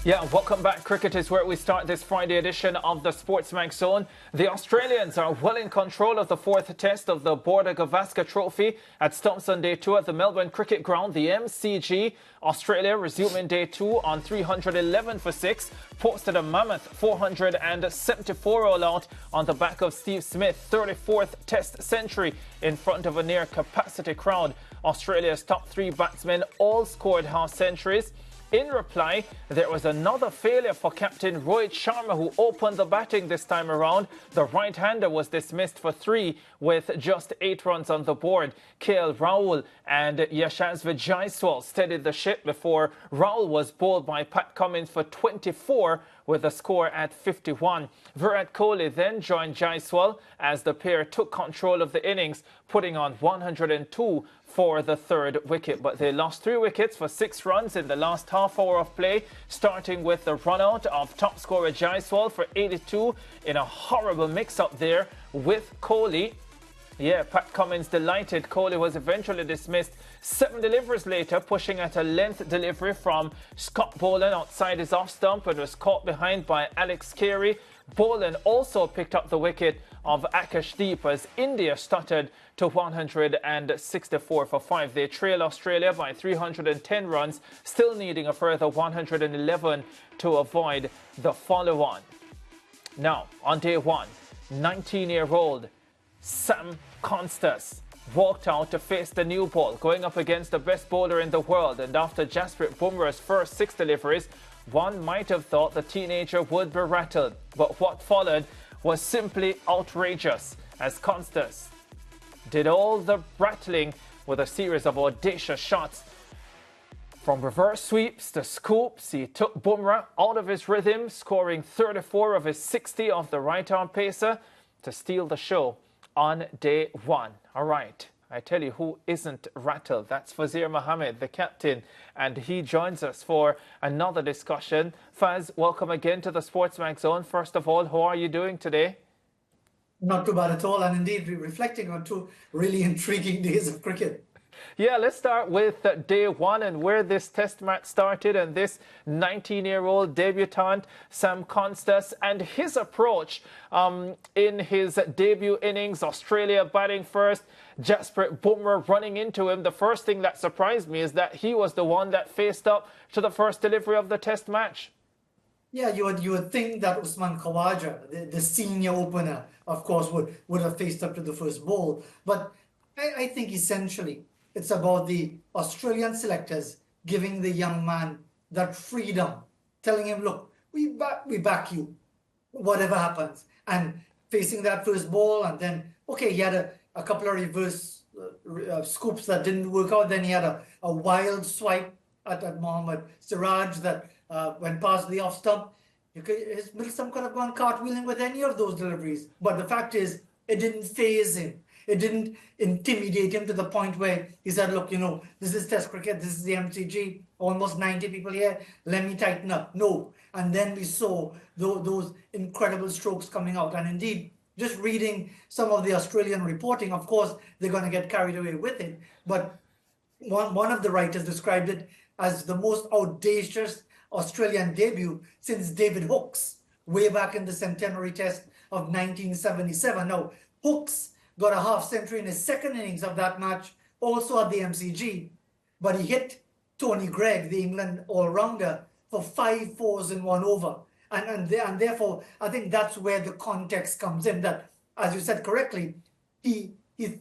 Yeah, welcome back. Cricket is where we start this Friday edition of the SportsMax Zone. The Australians are well in control of the fourth test of the Border Gavaskar Trophy at Stumps on day 2 at the Melbourne Cricket Ground, the MCG. Australia resuming day 2 on 311 for 6, posted a mammoth 474 all-out on the back of Steve Smith's 34th test century in front of a near-capacity crowd. Australia's top 3 batsmen all scored half-centuries. In reply, there was another failure for captain Rohit Sharma, who opened the batting this time around. The right-hander was dismissed for 3 with just 8 runs on the board. KL Rahul and Yashasvi Jaiswal steadied the ship before Rahul was bowled by Pat Cummins for 24 with a score at 51. Virat Kohli then joined Jaiswal as the pair took control of the innings, putting on 102 for the 3rd wicket. But they lost 3 wickets for 6 runs in the last half hour of play, starting with the run-out of top scorer Jaiswal for 82 in a horrible mix-up there with Kohli. Yeah, Pat Cummins delighted. Kohli was eventually dismissed 7 deliveries later, pushing at a length delivery from Scott Boland outside his off-stump and was caught behind by Alex Carey. Boland also picked up the wicket of Akashdeep as India stuttered to 164 for 5. They trail Australia by 310 runs, still needing a further 111 to avoid the follow-on. Now, on day 1, 19-year-old Sam Konstas walked out to face the new ball, going up against the best bowler in the world. And after Jasprit Bumrah's first 6 deliveries, one might have thought the teenager would be rattled. But what followed was simply outrageous, as Konstas did all the rattling with a series of audacious shots. From reverse sweeps to scoops, he took Bumrah out of his rhythm, scoring 34 of his 60 off the right-arm pacer to steal the show on day 1. All right, I tell you who isn't rattled. That's Fazir Mohammed, the captain, and he joins us for another discussion. Faz, welcome again to the SportsMax Zone. First of all, how are you doing today? Not too bad at all, and indeed reflecting on 2 really intriguing days of cricket. Yeah, let's start with day 1 and where this test match started, and this 19-year-old debutant, Sam Konstas, and his approach in his debut innings. Australia batting first, Jasprit Bumrah running into him. The first thing that surprised me is that he was the one that faced up to the first delivery of the test match. Yeah, you would think that Usman Khawaja, the senior opener, of course, would have faced up to the first ball. But I think essentially it's about the Australian selectors giving the young man that freedom, telling him, look, we back you, whatever happens. And facing that first ball, and then, okay, he had a couple of reverse scoops that didn't work out. Then he had a wild swipe at Mohammad Siraj that went past the off stump. His middle stump could have gone cartwheeling with any of those deliveries. But the fact is, it didn't faze him. It didn't intimidate him to the point where he said, look, this is Test cricket, this is the MCG, almost 90 people here, let me tighten up. No. And then we saw those incredible strokes coming out. And indeed, just reading some of the Australian reporting, of course, they're going to get carried away with it. But one of the writers described it as the most audacious Australian debut since David Hookes, way back in the centenary test of 1977. Now, Hookes got a half-century in his 2nd innings of that match, also at the MCG, but he hit Tony Greig, the England all-rounder, for 5 fours in 1 over. And therefore, I think that's where the context comes in, that, as you said correctly, he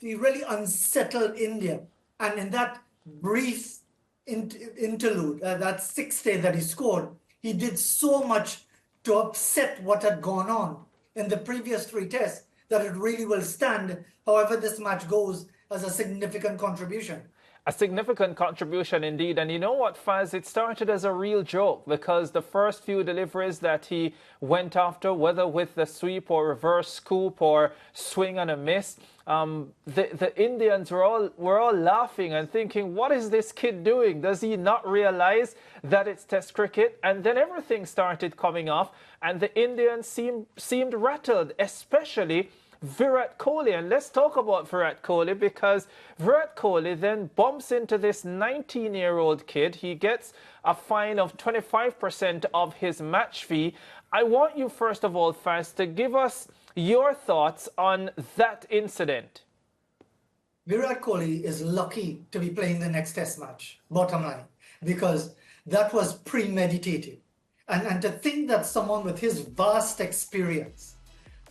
really unsettled India. And in that brief interlude, that 6th day that he scored, he did so much to upset what had gone on in the previous 3 tests that it really will stand, however this match goes, as a significant contribution. A significant contribution indeed. And you know what, Faz? It started as a real joke because the first few deliveries that he went after, whether with the sweep or reverse scoop or swing and a miss, the Indians were all laughing and thinking, what is this kid doing? Does he not realize that it's Test cricket? And then everything started coming off and the Indians seemed rattled, especially Virat Kohli. And let's talk about Virat Kohli, because Virat Kohli then bumps into this 19-year-old kid. He gets a fine of 25% of his match fee. I want you, first of all, Faz, to give us your thoughts on that incident. Virat Kohli is lucky to be playing the next test match, bottom line, because that was premeditated. And to think that someone with his vast experience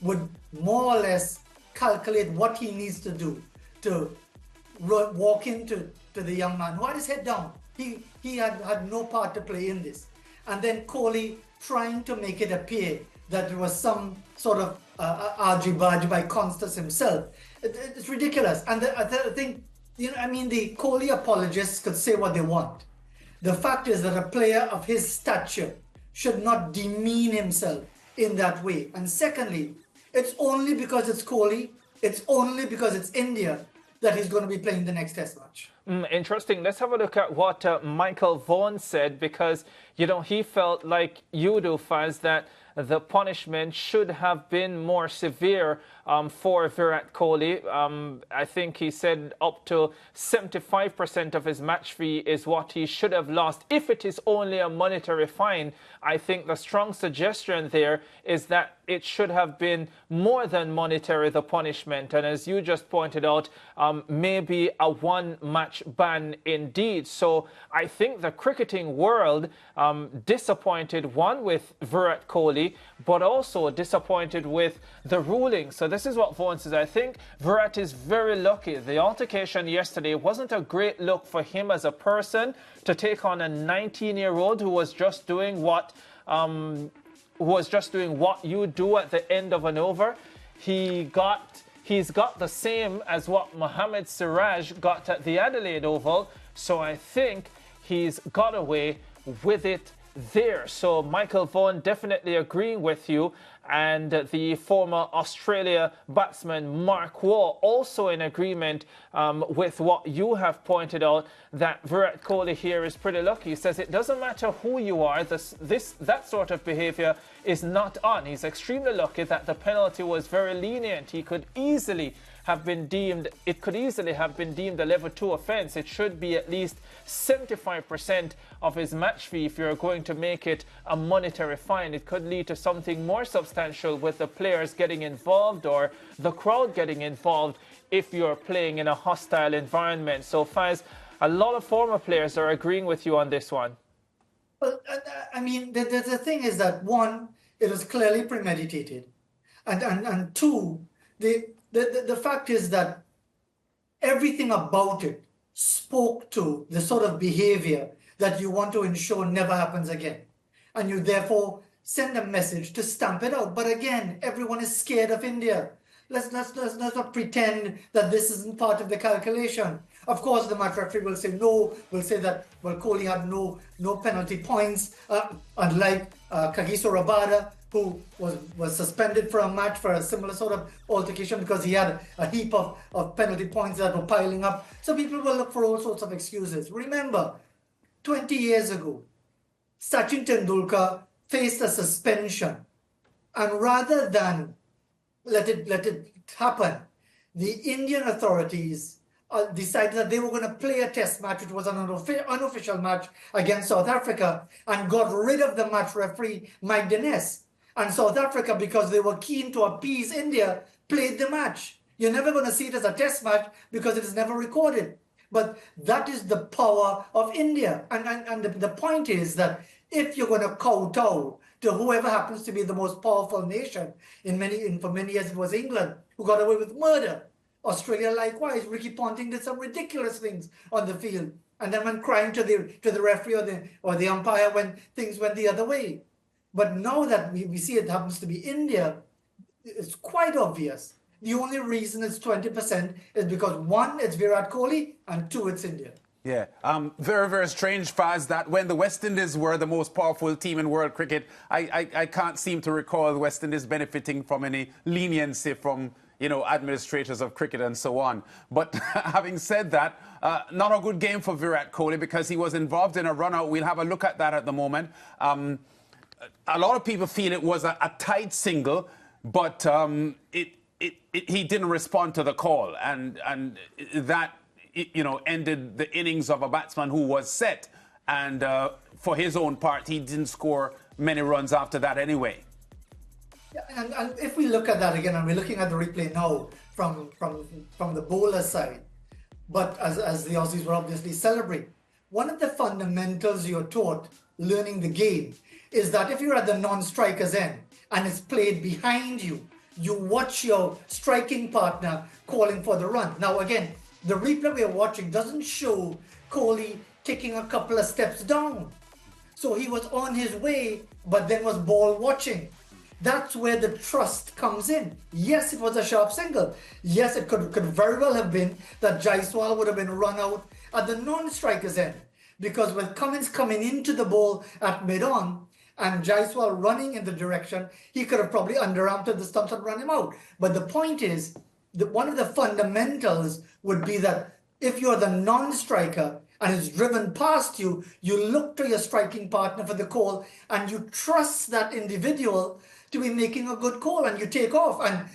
would more or less calculate what he needs to do to walk into the young man who had his head down. He had no part to play in this. And then Kohli trying to make it appear that there was some sort of argy-bargy by Konstas himself. It's ridiculous. And I think, the Kohli apologists could say what they want. The fact is that a player of his stature should not demean himself in that way. And secondly, it's only because it's Kohli, it's only because it's India that he's going to be playing the next test match. Interesting. Let's have a look at what Michael Vaughan said, because, he felt like you do, Faz, that the punishment should have been more severe for Virat Kohli. I think he said up to 75% of his match fee is what he should have lost if it is only a monetary fine. I think the strong suggestion there is that it should have been more than monetary, the punishment. And as you just pointed out, maybe a one-match ban indeed. So I think the cricketing world disappointed, one, with Virat Kohli, but also disappointed with the ruling. So this is what Vaughan says. I think Virat is very lucky. The altercation yesterday wasn't a great look for him as a person to take on a 19-year-old who was just doing what you do at the end of an over. He's got the same as what Mohammad Siraj got at the Adelaide Oval. So I think he's got away with it there. So Michael Vaughan definitely agreeing with you, and the former Australia batsman Mark Waugh also in agreement with what you have pointed out, that Virat Kohli here is pretty lucky. He says it doesn't matter who you are, that sort of behaviour is not on. He's extremely lucky that the penalty was very lenient. It could easily have been deemed a level 2 offence. It should be at least 75% of his match fee if you're going to make it a monetary fine. It could lead to something more substantial with the players getting involved or the crowd getting involved if you're playing in a hostile environment. So Faz, a lot of former players are agreeing with you on this one. Well, the thing is that, one, it was clearly premeditated, and two, the fact is that everything about it spoke to the sort of behavior that you want to ensure never happens again. And you therefore send a message to stamp it out. But again, everyone is scared of India. Let's not pretend that this isn't part of the calculation. Of course, the match referee will say no, will say that, well, Kohli had no penalty points, unlike Kagiso Rabada, who was suspended for a match for a similar sort of altercation because he had a heap of penalty points that were piling up. So people will look for all sorts of excuses. Remember, 20 years ago, Sachin Tendulkar faced a suspension, and rather than let it happen, the Indian authorities decided that they were going to play a test match, which was an unofficial match against South Africa, and got rid of the match referee, Mike Dennis. And South Africa, because they were keen to appease India, played the match. You're never going to see it as a test match because it is never recorded. But that is the power of India. And the point is that if you're going to kowtow to whoever happens to be the most powerful nation, for many years it was England, who got away with murder. Australia likewise. Ricky Ponting did some ridiculous things on the field, and then went crying to the referee or the umpire when things went the other way. But now that we see it happens to be India, it's quite obvious. The only reason it's 20% is because, one, it's Virat Kohli, and two, it's India. Yeah, very, very strange, Faz, that when the West Indies were the most powerful team in world cricket, I can't seem to recall the West Indies benefiting from any leniency from, administrators of cricket and so on. But having said that, not a good game for Virat Kohli because he was involved in a run-out. We'll have a look at that at the moment. A lot of people feel it was a tight single, but he didn't respond to the call, and that ended the innings of a batsman who was set. And for his own part, he didn't score many runs after that anyway. Yeah, and if we look at that again, and we're looking at the replay now from the bowler side, but as the Aussies were obviously celebrating, one of the fundamentals you're taught learning the game is that if you're at the non-striker's end and it's played behind you, you watch your striking partner calling for the run. Now again, the replay we're watching doesn't show Kohli taking a couple of steps down. So he was on his way, but then was ball watching. That's where the trust comes in. Yes, it was a sharp single. Yes, it could very well have been that Jaiswal would have been run out at the non-striker's end. Because with Cummins coming into the ball at mid-on and Jaiswal running in the direction, he could have probably underarmed to the stumps and run him out. But the point is, that one of the fundamentals would be that if you're the non-striker and it's driven past you, you look to your striking partner for the call and you trust that individual to be making a good call and you take off. And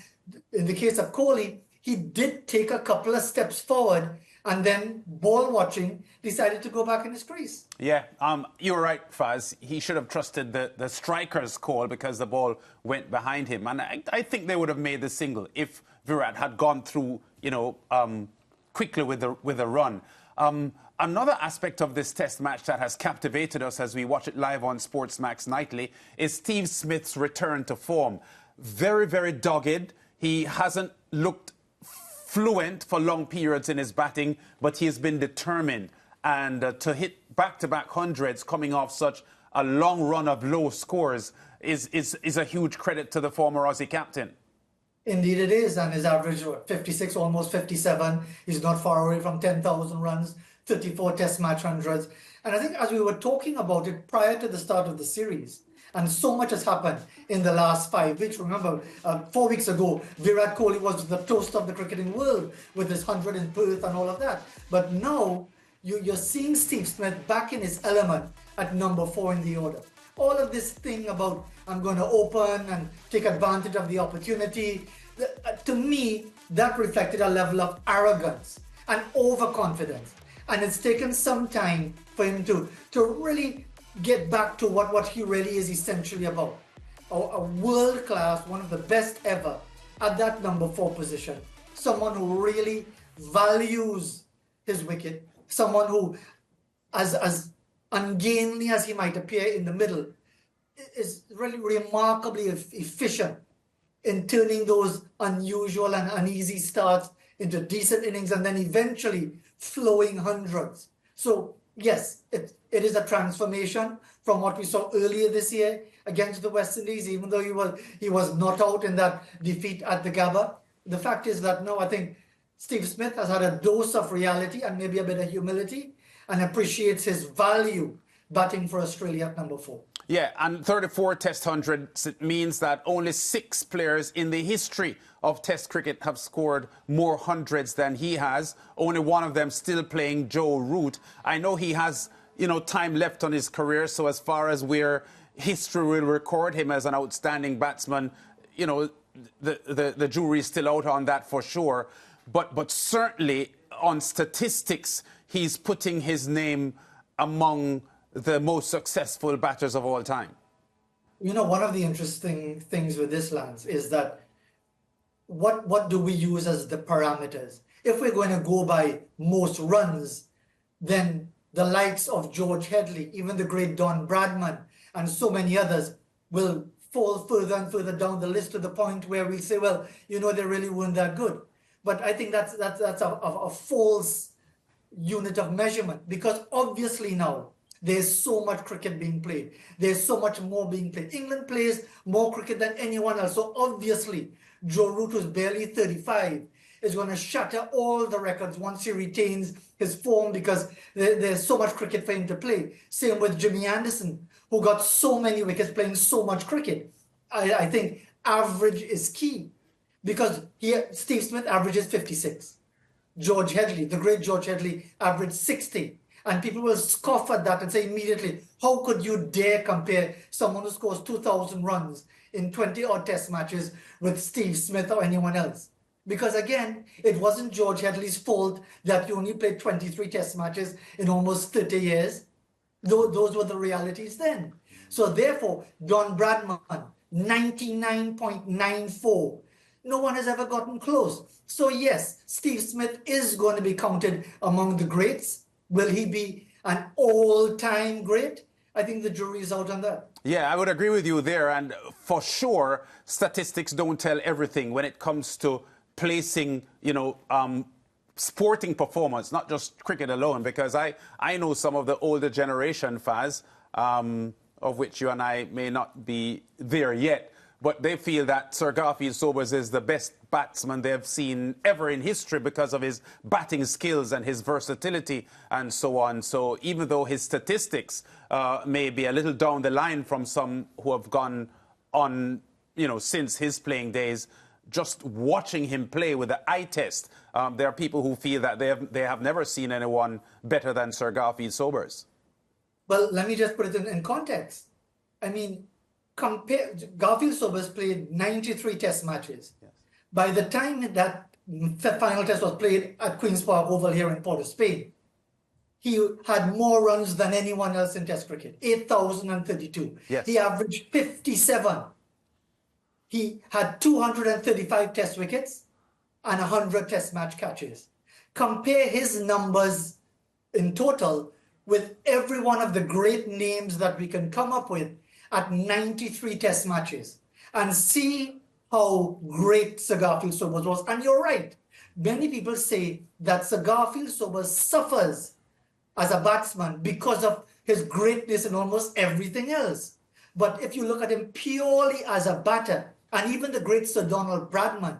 in the case of Kohli, he did take a couple of steps forward and then ball watching decided to go back in his crease. Yeah, you're right, Faz. He should have trusted the striker's call because the ball went behind him. And I think they would have made the single if Virat had gone through, quickly with the run. Another aspect of this test match that has captivated us as we watch it live on SportsMax nightly is Steve Smith's return to form. Very, very dogged. He hasn't looked fluent for long periods in his batting, but he has been determined. And to hit back-to-back hundreds coming off such a long run of low scores is a huge credit to the former Aussie captain. Indeed it is, and his average 56, almost 57. He's not far away from 10,000 runs, 34 test match hundreds. And I think as we were talking about it prior to the start of the series, and so much has happened in the last 5 weeks. Remember, 4 weeks ago, Virat Kohli was the toast of the cricketing world with his 100 in Perth and all of that. But now you're seeing Steve Smith back in his element at number 4 in the order. All of this thing about I'm going to open and take advantage of the opportunity, to me, that reflected a level of arrogance and overconfidence. And it's taken some time for him to really get back to what he really is essentially about. A world-class, one of the best ever at that number 4 position. Someone who really values his wicket. Someone who, as ungainly as he might appear in the middle, is really remarkably efficient in turning those unusual and uneasy starts into decent innings and then eventually flowing hundreds. So yes, it is a transformation from what we saw earlier this year against the West Indies, even though he was not out in that defeat at the Gabba. The fact is that now I think Steve Smith has had a dose of reality and maybe a bit of humility and appreciates his value batting for Australia at number 4. Yeah, and 34 test hundreds, it means that only 6 players in the history of test cricket have scored more hundreds than he has. Only one of them still playing, Joe Root. I know he has, time left on his career, so as far as where history will record him as an outstanding batsman, the jury is still out on that for sure. But certainly on statistics, he's putting his name among the most successful batters of all time. One of the interesting things with this, Lance, is that what do we use as the parameters? If we're going to go by most runs, then the likes of George Headley, even the great Don Bradman, and so many others will fall further and further down the list to the point where we say, well, they really weren't that good. But I think that's a false unit of measurement, because obviously now there's so much cricket being played. There's so much more being played. England plays more cricket than anyone else. So obviously, Joe Root, who's barely 35, is going to shatter all the records once he retains his form, because there's so much cricket for him to play. Same with Jimmy Anderson, who got so many wickets playing so much cricket. I think average is key, because here Steve Smith averages 56. George Headley, the great George Headley, averaged 60. And people will scoff at that and say immediately, how could you dare compare someone who scores 2,000 runs in 20-odd test matches with Steve Smith or anyone else. Because again, it wasn't George Headley's fault that he only played 23 test matches in almost 30 years. Those were the realities then. So therefore, Don Bradman, 99.94. No one has ever gotten close. So yes, Steve Smith is going to be counted among the greats. Will he be an all-time great? I think the jury is out on that. Yeah, I would agree with you there. And for sure, statistics don't tell everything when it comes to placing, sporting performance, not just cricket alone, because I know some of the older generation, Faz, of which you and I may not be there yet, but they feel that Sir Garfield Sobers is the best batsman they've seen ever in history because of his batting skills and his versatility and so on. So even though his statistics may be a little down the line from some who have gone on, since his playing days, just watching him play with the eye test, there are people who feel that they have never seen anyone better than Sir Garfield Sobers. Well, let me just put it in context. I mean, Garfield Sobers played 93 test matches. Yes. By the time that final test was played at Queen's Park Oval here in Port of Spain, he had more runs than anyone else in test cricket, 8,032. Yes. He averaged 57. He had 235 test wickets and 100 test match catches. Compare his numbers in total with every one of the great names that we can come up with at 93 test matches and see how great Sir Garfield Sobers was. And you're right. Many people say that Sir Garfield Sobers suffers as a batsman because of his greatness in almost everything else. But if you look at him purely as a batter, and even the great Sir Donald Bradman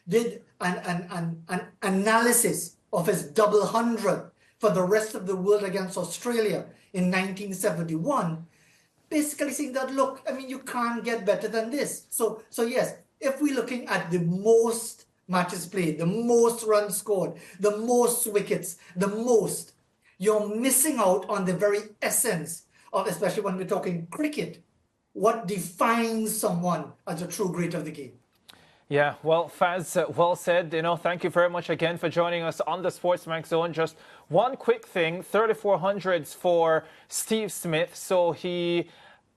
did an analysis of his double hundred for the rest of the world against Australia in 1971, basically saying that, look, I mean, you can't get better than this. So yes, if we're looking at the most matches played, the most runs scored, the most wickets, you're missing out on the very essence of, especially when we're talking cricket, what defines someone as a true great of the game. Yeah, well, Faz, well said. Thank you very much again for joining us on the SportsMax Zone. Just one quick thing, 3,400s for Steve Smith. So he,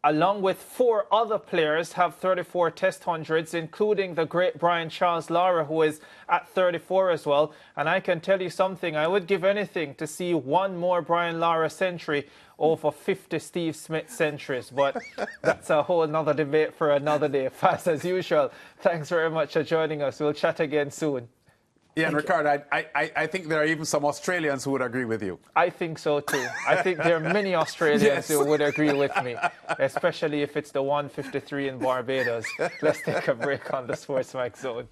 along with 4 other players, have 34 test hundreds, including the great Brian Charles Lara, who is at 34 as well. And I can tell you something, I would give anything to see one more Brian Lara century over 50 Steve Smith centuries, but that's a whole nother debate for another day. Fast as usual, thanks very much for joining us. We'll chat again soon. Yeah, and Ricardo, I think there are even some Australians who would agree with you. I think so too. I think there are many Australians who would agree with me, especially if it's the 153 in Barbados. Let's take a break on the SportsMax Zone.